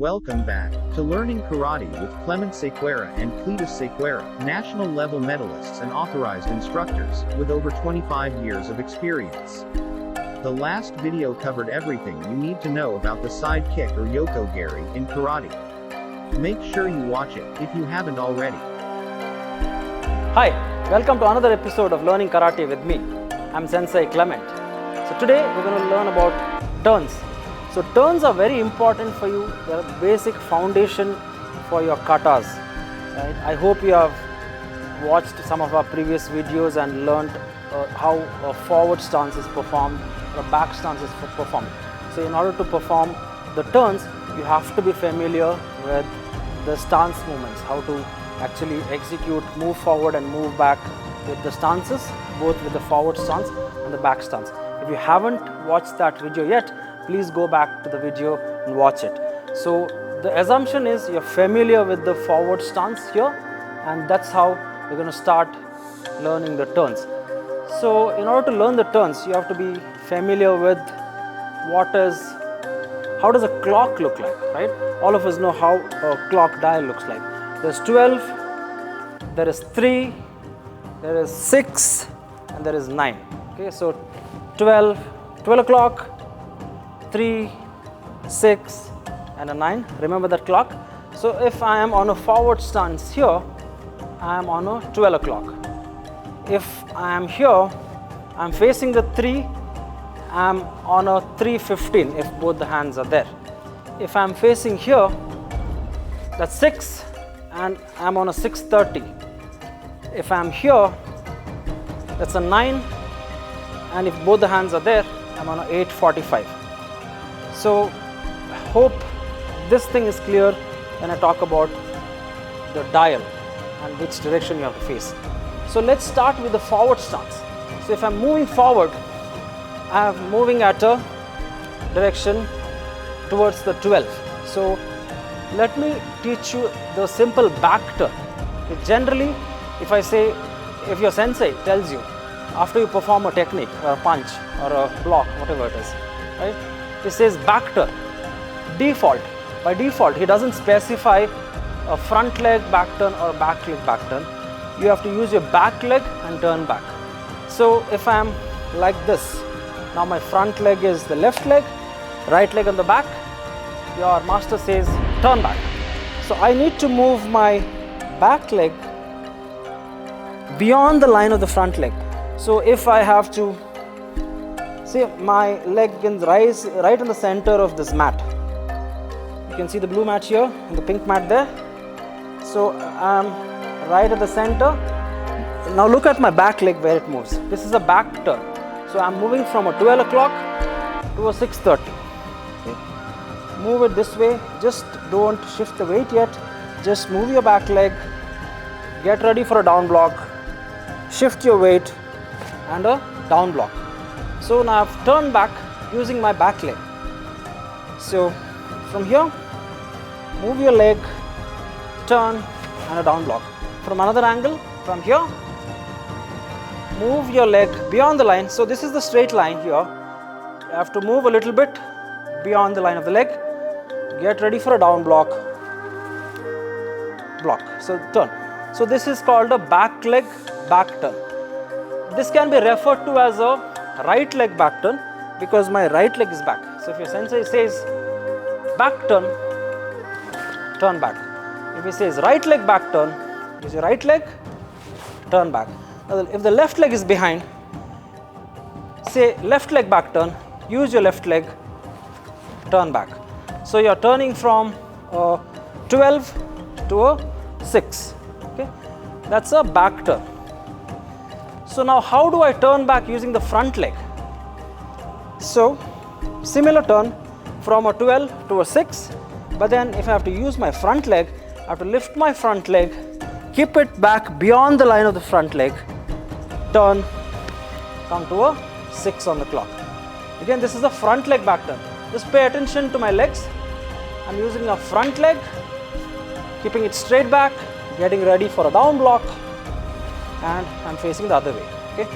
Welcome back to Learning Karate with Clement Sequeira and Kata Sequeira, national level medalists and authorized instructors, with over 25 years of experience. The last video covered everything you need to know about the side kick or yoko-geri in karate. Make sure you watch it if you haven't already. Hi, welcome to another episode of Learning Karate with me. I'm Sensei Clement. So today we're going to learn about turns. So turns are very important for you. They are the basic foundation for your katas. Right? I hope you have watched some of our previous videos and learned how a forward stance is performed or a back stance is performed. So in order to perform the turns, you have to be familiar with the stance movements, how to actually execute, move forward and move back with the stances, both with the forward stance and the back stance. If you haven't watched that video yet, please go back to the video and watch it. So the assumption is you're familiar with the forward stance here, and that's how we're going to start learning the turns. So in order to learn the turns, you have to be familiar with how does a clock look like, right? All of us know how a clock dial looks like. There's 12, there is 3, there is 6, and there is 9. Okay, so 12 o'clock, 3, 6, and a 9. Remember that clock? So if I am on a forward stance here, I am on a 12 o'clock. If I am here, I am facing the 3, I am on a 3:15 if both the hands are there. If I am facing here, that's 6, and I am on a 6:30. If I am here, that's a 9, and if both the hands are there, I am on a 8:45. So I hope this thing is clear when I talk about the dial and which direction you have to face. So let's start with the forward stance. So if I'm moving forward, I'm moving at a direction towards the 12. So let me teach you the simple back turn. Generally, if your sensei tells you after you perform a technique or a punch or a block, whatever it is, right? He says back turn. By default, he doesn't specify a front leg back turn or a back leg back turn. You have to use your back leg and turn back. So if I am like this, now my front leg is the left leg, right leg on the back, your master says turn back. So I need to move my back leg beyond the line of the front leg. So if I have to see, my leg can rise right in the center of this mat. You can see the blue mat here and the pink mat there. So I'm right at the center. Now look at my back leg where it moves. This is a back turn. So I'm moving from a 12 o'clock to a 6:30. Okay. Move it this way. Just don't shift the weight yet. Just move your back leg. Get ready for a down block. Shift your weight and a down block. So now I've turned back using my back leg. So from here, move your leg, turn, and a down block. From another angle, from here, move your leg beyond the line. So this is the straight line here. You have to move a little bit beyond the line of the leg. Get ready for a down block. So turn. So this is called a back leg back turn. This can be referred to as a right leg back turn because my right leg is back. So if your sensei says back turn, turn back. If he says right leg back turn, use your right leg, turn back. Now if the left leg is behind, say left leg back turn, use your left leg, turn back. So you're turning from 12 to a 6. Okay, that's a back turn. So now how do I turn back using the front leg? So similar turn from a 12 to a 6, but then if I have to use my front leg, I have to lift my front leg, keep it back beyond the line of the front leg, turn, come to a 6 on the clock. Again, this is the front leg back turn. Just pay attention to my legs. I'm using a front leg, keeping it straight back, getting ready for a down block, and I'm facing the other way. Okay.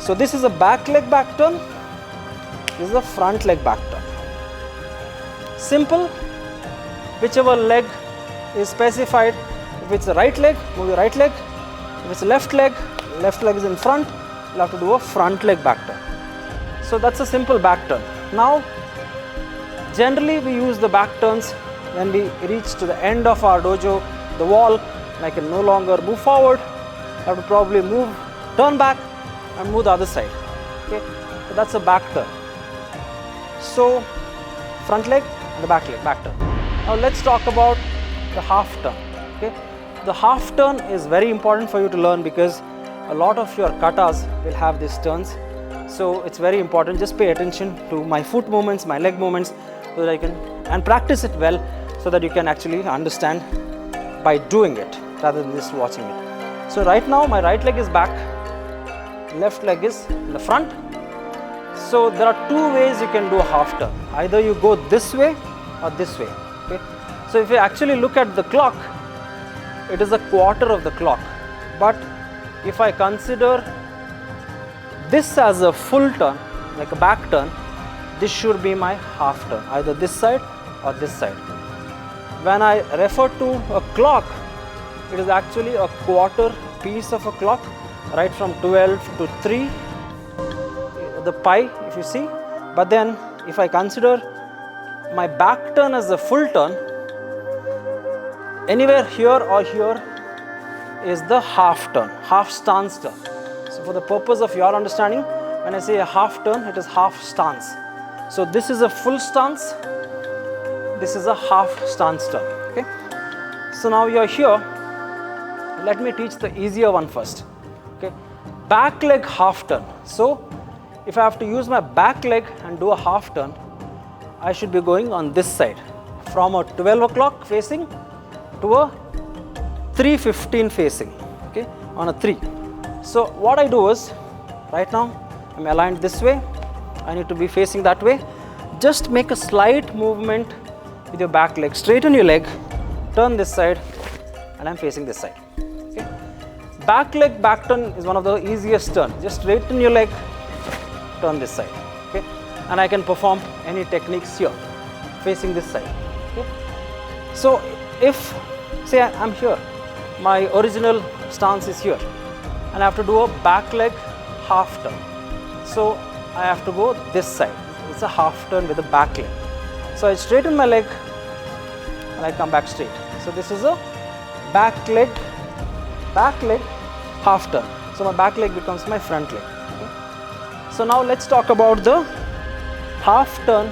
So this is a back leg back turn. This is a front leg back turn. Simple, whichever leg is specified. If it's the right leg, move your right leg. If it's the left leg is in front, you'll have to do a front leg back turn. So that's a simple back turn. Now, generally we use the back turns when we reach to the end of our dojo, the wall, and I can no longer move forward. I have to probably turn back and move the other side. Okay, so that's a back turn. So front leg and the back leg, back turn. Now let's talk about the half turn. Okay, the half turn is very important for you to learn because a lot of your katas will have these turns. So it's very important. Just pay attention to my foot movements, my leg movements, so that I can, and practice it well, so that you can actually understand by doing it rather than just watching it. So right now my right leg is back, left leg is in the front. So there are two ways you can do a half turn. Either you go this way or this way. Okay. So if you actually look at the clock, it is a quarter of the clock. But if I consider this as a full turn, like a back turn, this should be my half turn, either this side or this side. When I refer to a clock, it is actually a quarter piece of a clock, right from 12 to 3, the pi if you see. But then if I consider my back turn as a full turn, anywhere here or here is the half turn, half stance turn. So for the purpose of your understanding, when I say a half turn, it is half stance. So this is a full stance, this is a half stance turn. Okay. So now you are here. Let me teach the easier one first. Okay. Back leg half turn. So if I have to use my back leg and do a half turn, I should be going on this side, from a 12 o'clock facing to a 3:15 facing. Okay, on a 3. So what I do is, right now I'm aligned this way, I need to be facing that way. Just make a slight movement with your back leg, straighten your leg, turn this side, and I'm facing this side. Okay. Back leg back turn is one of the easiest turns. Just straighten your leg, turn this side. Okay, and I can perform any techniques here, facing this side. Okay. So if, say I'm here, my original stance is here, and I have to do a back leg half turn. So I have to go this side. It's a half turn with the back leg. So I straighten my leg and I come back straight. So this is a back leg half turn. So my back leg becomes my front leg. Okay. So now let's talk about the half turn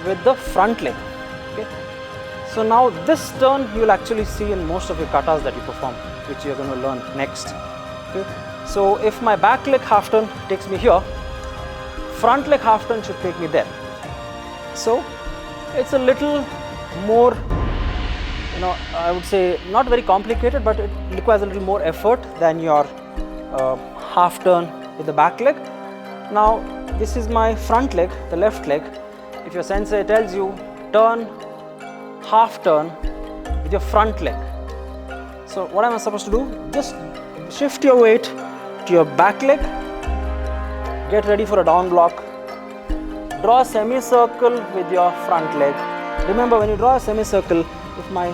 with the front leg. Okay. So now this turn you will actually see in most of your katas that you perform, which you are going to learn next. Okay. So if my back leg half turn takes me here, front leg half turn should take me there. So it's a little more, I would say not very complicated, but it requires a little more effort than your half turn with the back leg. Now this is my front leg, the left leg. If your sensei tells you turn half turn with your front leg, so what am I supposed to do? Just shift your weight to your back leg, get ready for a down block, draw a semicircle with your front leg. Remember, when you draw a semicircle, if my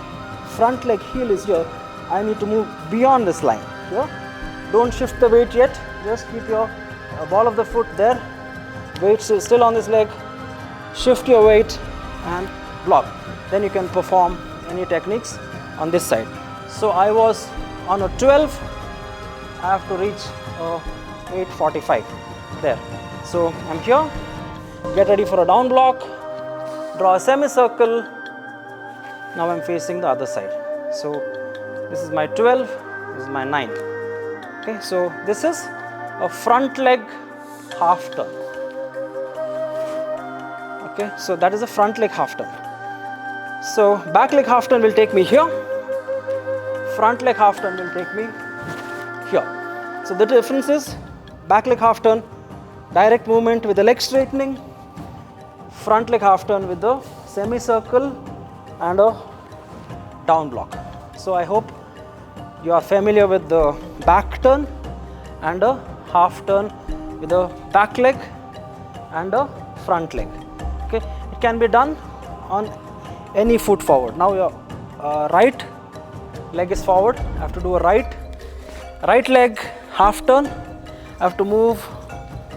front leg heel is here, I need to move beyond this line. Here, don't shift the weight yet, just keep your ball of the foot there, weight is still on this leg, shift your weight and block. Then you can perform any techniques on this side. So I was on a 12, I have to reach 8:45 there. So I'm here, get ready for a down block, draw a semicircle. Now I'm facing the other side. So this is my 12, this is my 9. Okay, so this is a front leg half turn. Okay, so that is a front leg half turn. So back leg half turn will take me here, front leg half turn will take me here. So the difference is back leg half turn, direct movement with the leg straightening, front leg half turn with the semicircle and a down block. So I hope you are familiar with the back turn and a half turn with the back leg and a front leg. Okay, it can be done on any foot forward. Now your right leg is forward. I have to do a right leg half turn. I have to move,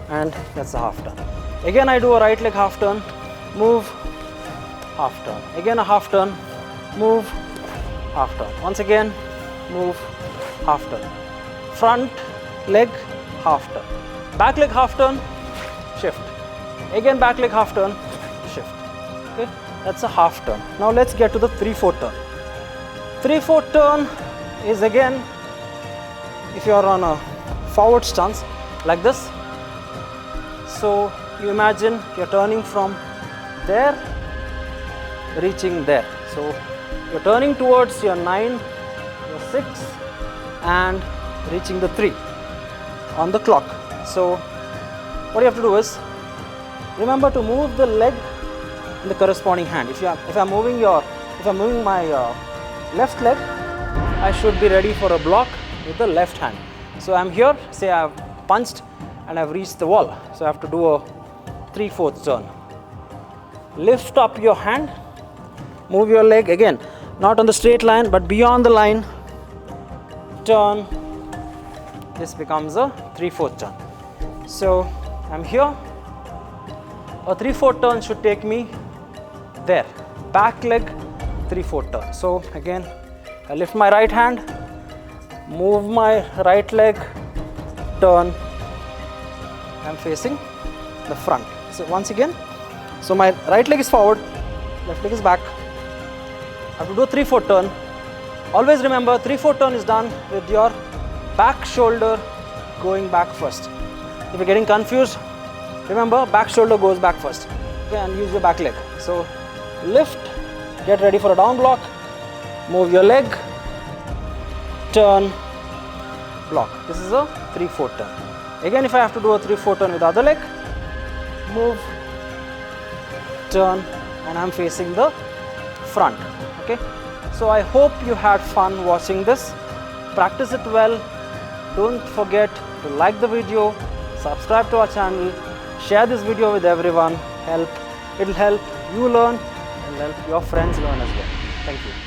and that's a half turn. Again I do a right leg half turn, move, half turn. Again a half turn, move, half turn. Once again, move, half turn. Front leg half turn. Back leg half turn, shift. Again back leg half turn, shift. Okay, that's a half turn. Now let's get to the 3/4 turn. 3/4 turn is again, if you are on a forward stance like this. So you imagine you're turning from there, reaching there. So you're turning towards your 9, your 6, and reaching the 3 on the clock. So what you have to do is, remember to move the leg in the corresponding hand. If I'm moving my left leg, I should be ready for a block with the left hand. So I'm here, say I've punched and I've reached the wall. So I have to do a 3/4 turn. Lift up your hand, move your leg again, not on the straight line but beyond the line, turn. This becomes a 3/4 turn. So I'm here. A 3/4 turn should take me there. Back leg 3/4 turn. So again, I lift my right hand, move my right leg, turn. I'm facing the front. So once again, so my right leg is forward, left leg is back. I have to do a 3/4 turn. Always remember, 3/4 turn is done with your back shoulder going back first. If you're getting confused, remember back shoulder goes back first. Okay, and use your back leg. So lift, get ready for a down block, move your leg, turn, block. This is a 3/4 turn. Again, if I have to do a 3/4 turn with the other leg, move, turn, and I'm facing the front. Okay, so I hope you had fun watching this. Practice it well. Don't forget to like the video, subscribe to our channel, share this video with everyone. It'll help you learn and help your friends learn as well. Thank you.